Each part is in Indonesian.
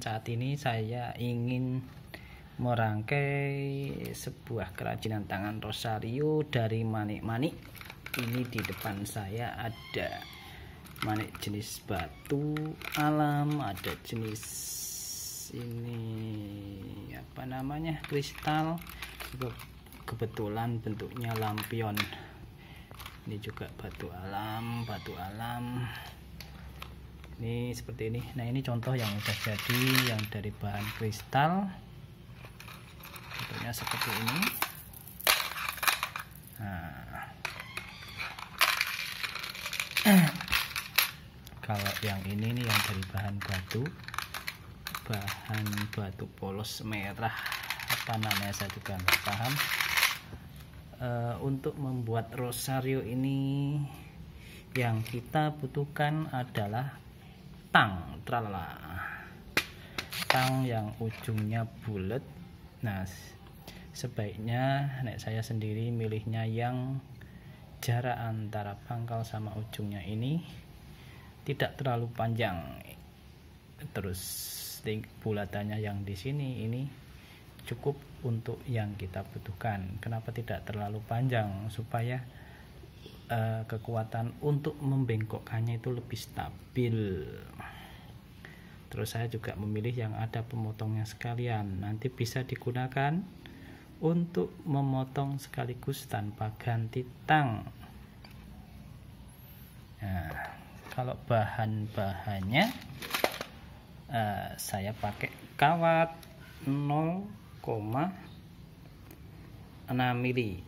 Saat ini saya ingin merangkai sebuah kerajinan tangan rosario dari manik-manik. Ini di depan saya ada manik jenis batu alam, ada jenis ini apa namanya, kristal. Kebetulan bentuknya lampion. Ini juga batu alam. Ini seperti ini. Nah, ini contoh yang sudah jadi, yang dari bahan kristal. Bentuknya seperti ini. Nah, kalau yang ini nih yang dari bahan batu polos merah, apa namanya saya juga nggak paham. Untuk membuat rosario ini yang kita butuhkan adalah tang yang ujungnya bulat. Nah, sebaiknya saya sendiri milihnya yang jarak antara pangkal sama ujungnya ini tidak terlalu panjang. Terus bulatannya yang di sini ini cukup untuk yang kita butuhkan. Kenapa tidak terlalu panjang? Supaya kekuatan untuk membengkokkannya itu lebih stabil. Terus saya juga memilih yang ada pemotongnya sekalian. Nanti bisa digunakan untuk memotong sekaligus tanpa ganti tang. Nah, kalau bahan-bahannya saya pakai kawat 0,6 mili.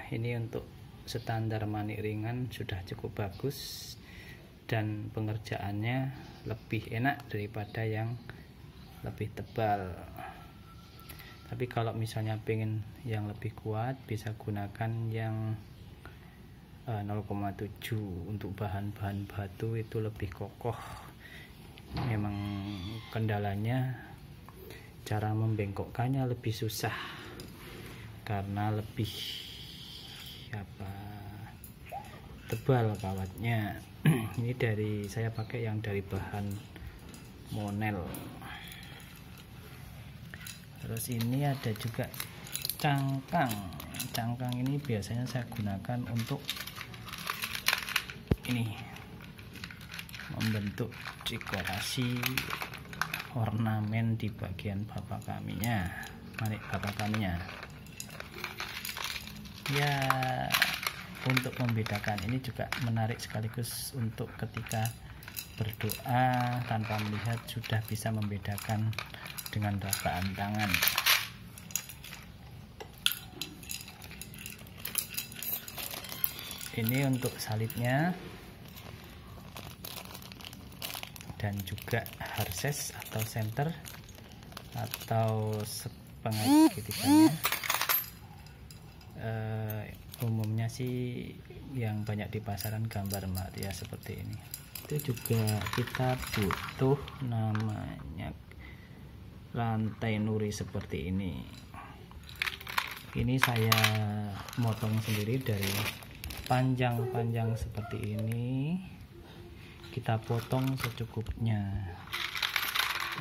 Ini untuk standar manik ringan sudah cukup bagus dan pengerjaannya lebih enak daripada yang lebih tebal. Tapi kalau misalnya pengen yang lebih kuat, bisa gunakan yang 0,7. Untuk bahan-bahan batu itu lebih kokoh. Memang kendalanya cara membengkokkannya lebih susah karena lebih tebal kawatnya. Ini saya pakai yang dari bahan monel. Terus ini ada juga cangkang ini biasanya saya gunakan untuk ini membentuk dekorasi ornamen di bagian manik bapak kaminya. Ya, untuk membedakan ini juga menarik sekaligus untuk ketika berdoa tanpa melihat sudah bisa membedakan dengan rasaan tangan. Ini untuk salibnya dan juga harses atau center atau sepengait segitikannya. Umumnya sih yang banyak di pasaran gambar Maria seperti ini. Itu juga kita butuh namanya rantai nuri seperti ini. Ini saya motong sendiri dari panjang seperti ini. Kita potong secukupnya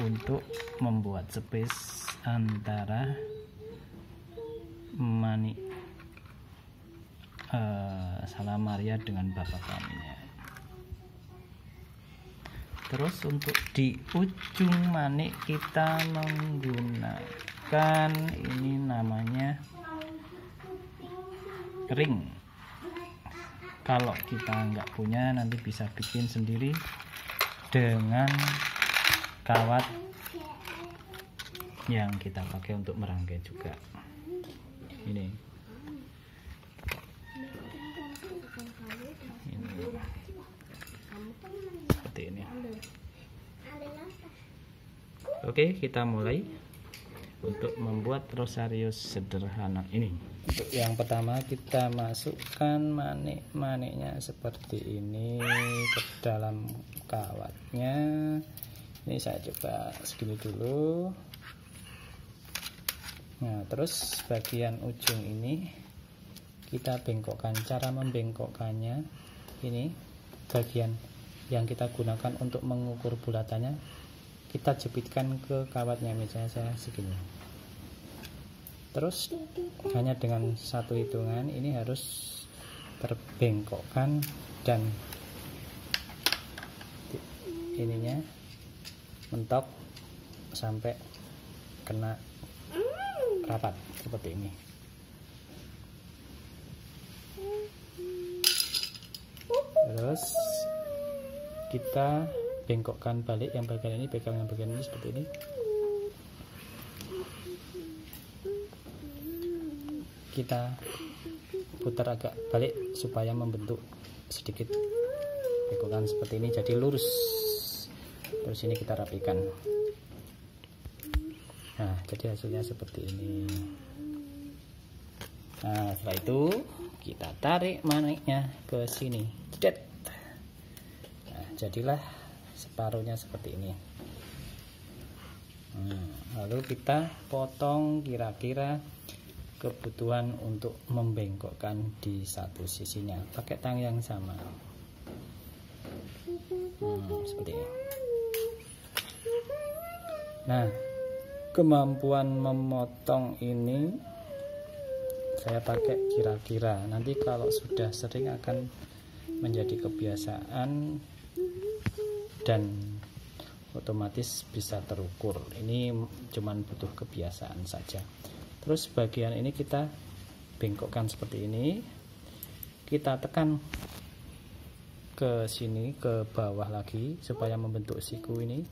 untuk membuat space antara manik Salam Maria dengan Bapak kaminya. Terus untuk di ujung manik kita menggunakan ini namanya ring. Kalau kita nggak punya, nanti bisa bikin sendiri dengan kawat yang kita pakai untuk merangkai juga. Ini seperti ini. Oke, kita mulai untuk membuat rosario sederhana ini. Untuk yang pertama kita masukkan manik-maniknya seperti ini ke dalam kawatnya. Ini saya coba segini dulu. Nah, terus bagian ujung ini kita bengkokkan. Cara membengkokkannya ini bagian yang kita gunakan untuk mengukur bulatannya kita jepitkan ke kawatnya, misalnya saya segini. Terus hanya dengan satu hitungan ini harus terbengkokkan dan ininya mentok sampai kena rapat seperti ini. Terus kita bengkokkan balik yang bagian ini, pegang yang bagian ini seperti ini. Kita putar agak balik supaya membentuk sedikit bengkokan seperti ini, jadi lurus. Terus ini kita rapikan. Nah, jadi hasilnya seperti ini. Nah, setelah itu kita tarik maniknya ke sini. Nah, jadilah separuhnya seperti ini. Lalu kita potong kira-kira kebutuhan untuk membengkokkan di satu sisinya pakai tang yang sama. Seperti ini. Nah, kemampuan memotong ini saya pakai kira-kira, nanti kalau sudah sering akan menjadi kebiasaan dan otomatis bisa terukur. Ini cuman butuh kebiasaan saja. Terus bagian ini kita bengkokkan seperti ini, kita tekan ke sini, ke bawah lagi supaya membentuk siku ini.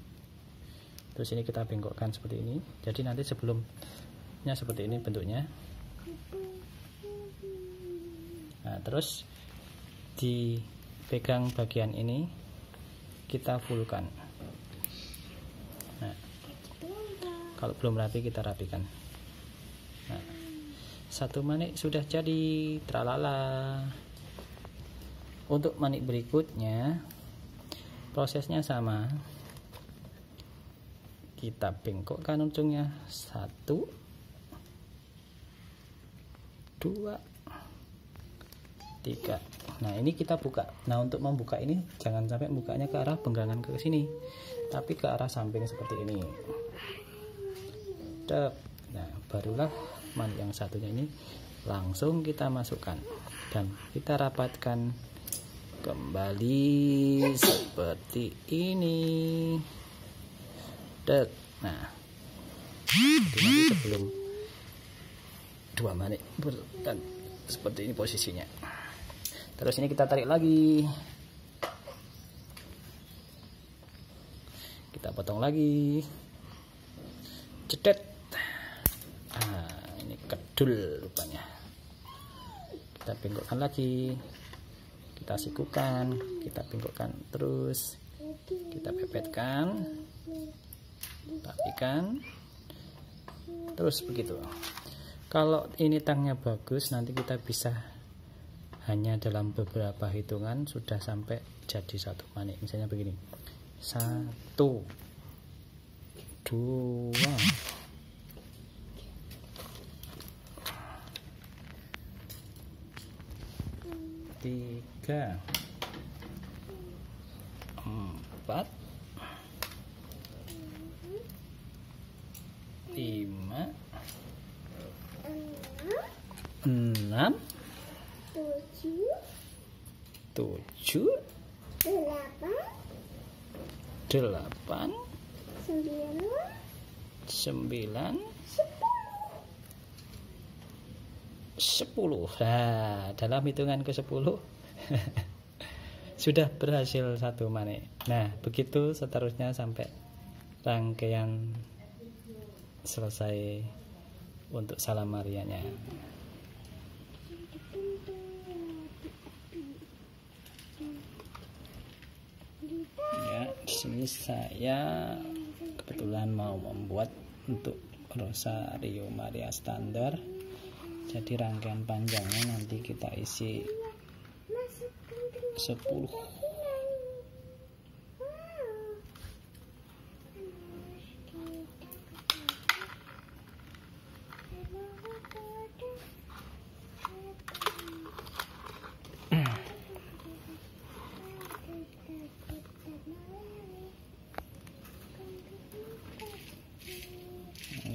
Terus ini kita bengkokkan seperti ini, jadi nanti sebelumnya seperti ini bentuknya. Nah, terus dipegang bagian ini, kita fullkan. Nah, kalau belum rapi kita rapikan. Nah, satu manik sudah jadi, tralala. Untuk manik berikutnya prosesnya sama, kita bengkokkan ujungnya, 1 2 3. Nah, ini kita buka. Nah, untuk membuka ini jangan sampai bukanya ke arah penggangan ke sini, tapi ke arah samping seperti ini. Nah, barulah manik yang satunya ini langsung kita masukkan dan kita rapatkan kembali seperti ini. Nah, nanti sebelum dua manik dan seperti ini posisinya. Terus ini kita tarik lagi, kita potong lagi, cedet. Nah, ini kedul rupanya. Kita bengkokkan lagi, kita sikukan, kita bengkokkan terus, kita pepetkan, rapikan, terus begitu. Kalau ini tangnya bagus, nanti kita bisa hanya dalam beberapa hitungan sudah sampai jadi satu manik. Misalnya begini, 1 2 3 4 5 6 7 8 9 10. Nah, dalam hitungan ke 10 sudah berhasil satu manik. Nah, begitu seterusnya sampai rangkaian selesai untuk salam Marianya. Ya, di sini saya kebetulan mau membuat untuk Rosario Maria standar. Jadi rangkaian panjangnya nanti kita isi 10.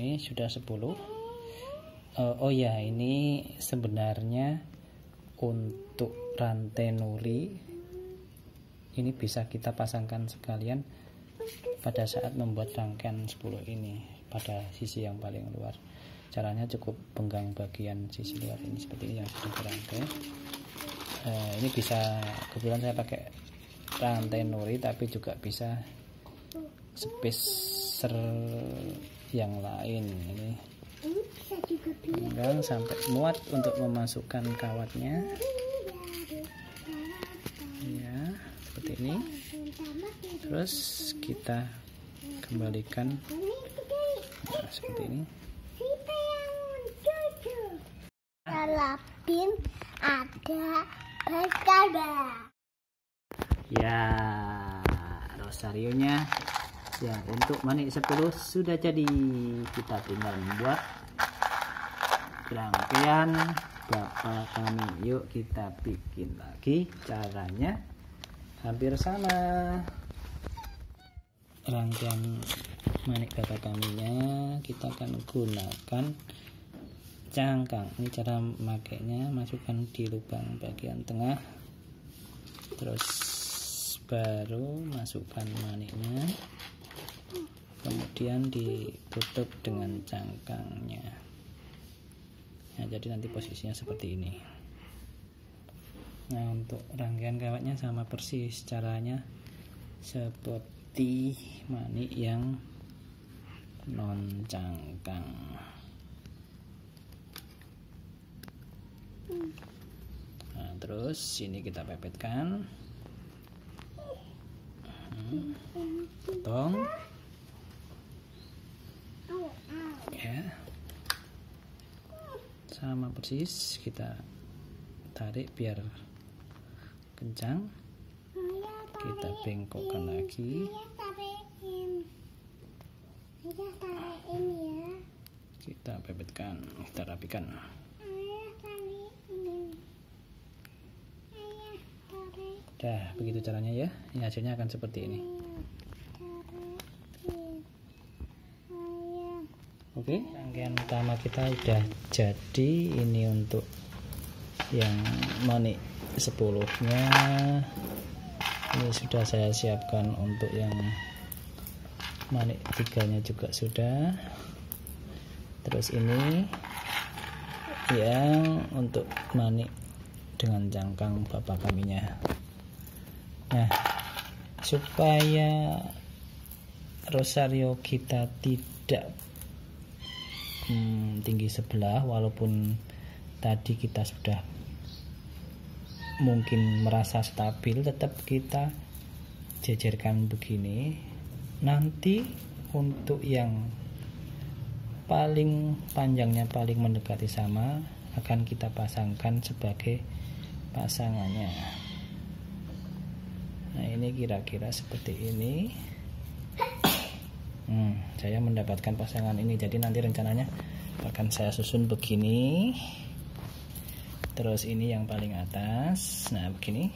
Ini sudah 10. Oh ya, ini sebenarnya untuk rantai nuri ini bisa kita pasangkan sekalian pada saat membuat rangkaian 10 ini pada sisi yang paling luar. Caranya cukup penggang bagian sisi luar ini seperti ini yang sudah dirangkai. Ini bisa, kebetulan saya pakai rantai nuri, tapi juga bisa spacer yang lain. Ini penggang sampai muat untuk memasukkan kawatnya. Ya, seperti ini. Terus kita kembalikan, nah, seperti ini. Dalam pin ada berkaba. Ya, rosarionya ya untuk manik 10 sudah jadi. Kita tinggal membuat rangkaian bapak kami. Yuk kita bikin lagi. Caranya hampir sama. Rangkaian manik bapak kaminya kita akan gunakan cangkang. Ini cara memakainya, masukkan di lubang bagian tengah, terus baru masukkan maniknya, kemudian ditutup dengan cangkangnya. Nah, jadi nanti posisinya seperti ini. Nah, untuk rangkaian kawatnya sama persis, caranya seperti manik yang non cangkang. Nah, terus ini kita pepetkan, potong, ya, sama persis. Kita tarik biar kencang, kita bengkokkan lagi, kita pepetkan, kita rapikan. Dah, begitu caranya ya. Ini hasilnya akan seperti ini. Oke, rangkaian utama kita udah jadi. Ini untuk yang manik 10-nya. Ini sudah saya siapkan untuk yang manik 3-nya juga sudah. Terus ini yang untuk manik dengan cangkang bapak kaminya. Nah, supaya rosario kita tidak tinggi sebelah, walaupun tadi kita sudah mungkin merasa stabil, tetap kita jejerkan begini. Nanti untuk yang paling panjangnya paling mendekati sama akan kita pasangkan sebagai pasangannya. Nah, ini kira-kira seperti ini. Saya mendapatkan pasangan ini, jadi nanti rencananya akan saya susun begini. Terus ini yang paling atas, nah begini.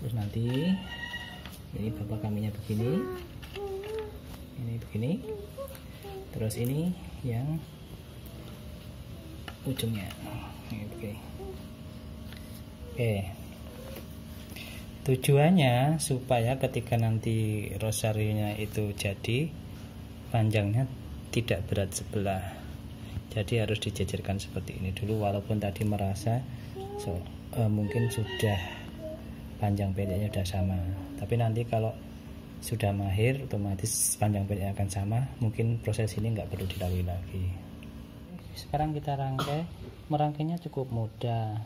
Terus nanti ini bapak kaminya begini, ini begini. Terus ini yang ujungnya ini begini. Oke, tujuannya supaya ketika nanti rosarionya itu jadi, panjangnya tidak berat sebelah. Jadi harus dijejerkan seperti ini dulu, walaupun tadi merasa mungkin sudah panjang pendeknya sudah sama, tapi nanti kalau sudah mahir otomatis panjang pendeknya akan sama. Mungkin proses ini nggak perlu dilalui lagi. Sekarang kita rangkai. Merangkainya cukup mudah.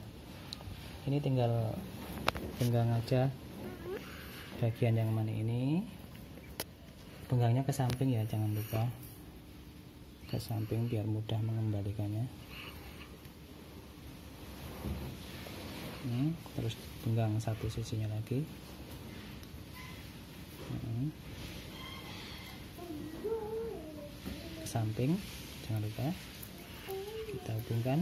Ini tinggal penggang aja bagian yang mana ini. Penggangnya ke samping ya, jangan lupa ke samping biar mudah mengembalikannya. Terus penggang satu sisinya lagi. Ke samping, jangan lupa kita hubungkan.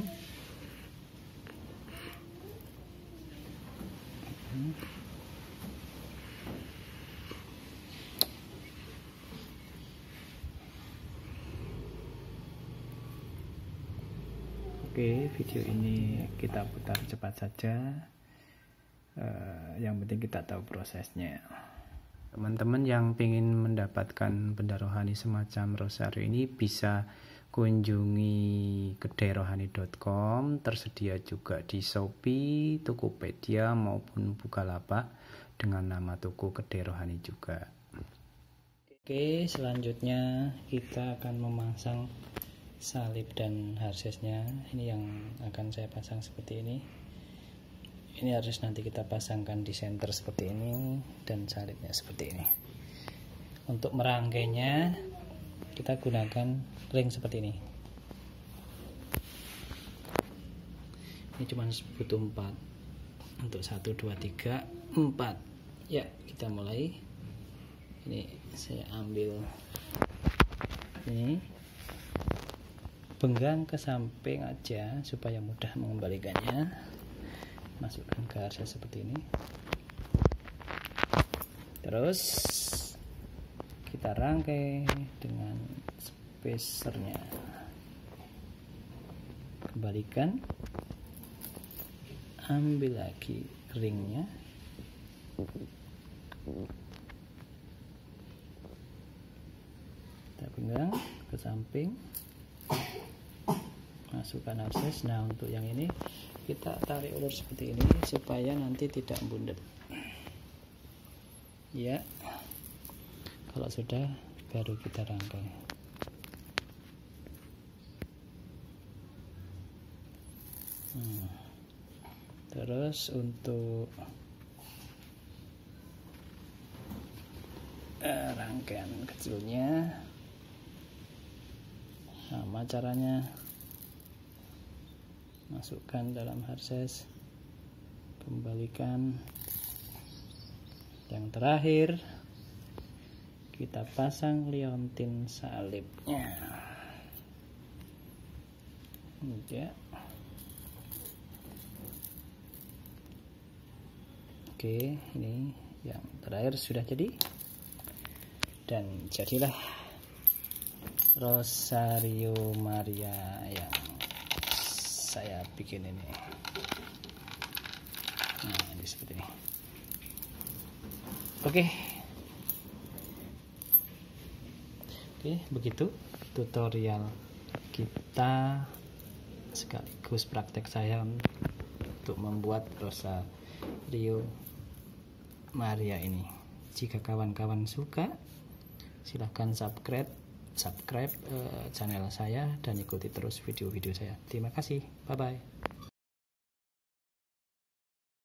Oke, video ini kita putar cepat saja. Yang penting kita tahu prosesnya. Teman-teman yang ingin mendapatkan benda rohani semacam rosario ini bisa kunjungi kedairohani.com. Tersedia juga di Shopee, Tokopedia maupun Bukalapak dengan nama toko Kedai Rohani juga. Oke, selanjutnya kita akan memasang salib dan harsesnya. Ini yang akan saya pasang seperti ini. Ini harus nanti kita pasangkan di center seperti ini dan salibnya seperti ini. Untuk merangkainya kita gunakan ring seperti ini. Ini cuma butuh 4 untuk 1, 2, 3, 4. Ya, kita mulai. Ini saya ambil ini, penggang ke samping aja supaya mudah mengembalikannya. Masukkan ke harses seperti ini, terus kita rangkai dengan spacernya, kembalikan, ambil lagi ringnya, kita pegang ke samping, masukkan harses. Nah, untuk yang ini kita tarik ulur seperti ini supaya nanti tidak bundet ya. Kalau sudah baru kita rangkai. Terus untuk rangkaian kecilnya sama caranya. Masukkan dalam harses, kembalikan. Yang terakhir kita pasang liontin salibnya. Ya. Oke, ini yang terakhir sudah jadi, dan jadilah Rosario Maria yang saya bikin ini. Nah, ini seperti ini. Oke, begitu tutorial kita sekaligus praktek saya untuk membuat Rosario Maria ini. Jika kawan-kawan suka, silahkan subscribe channel saya dan ikuti terus video-video saya. Terima kasih, bye bye.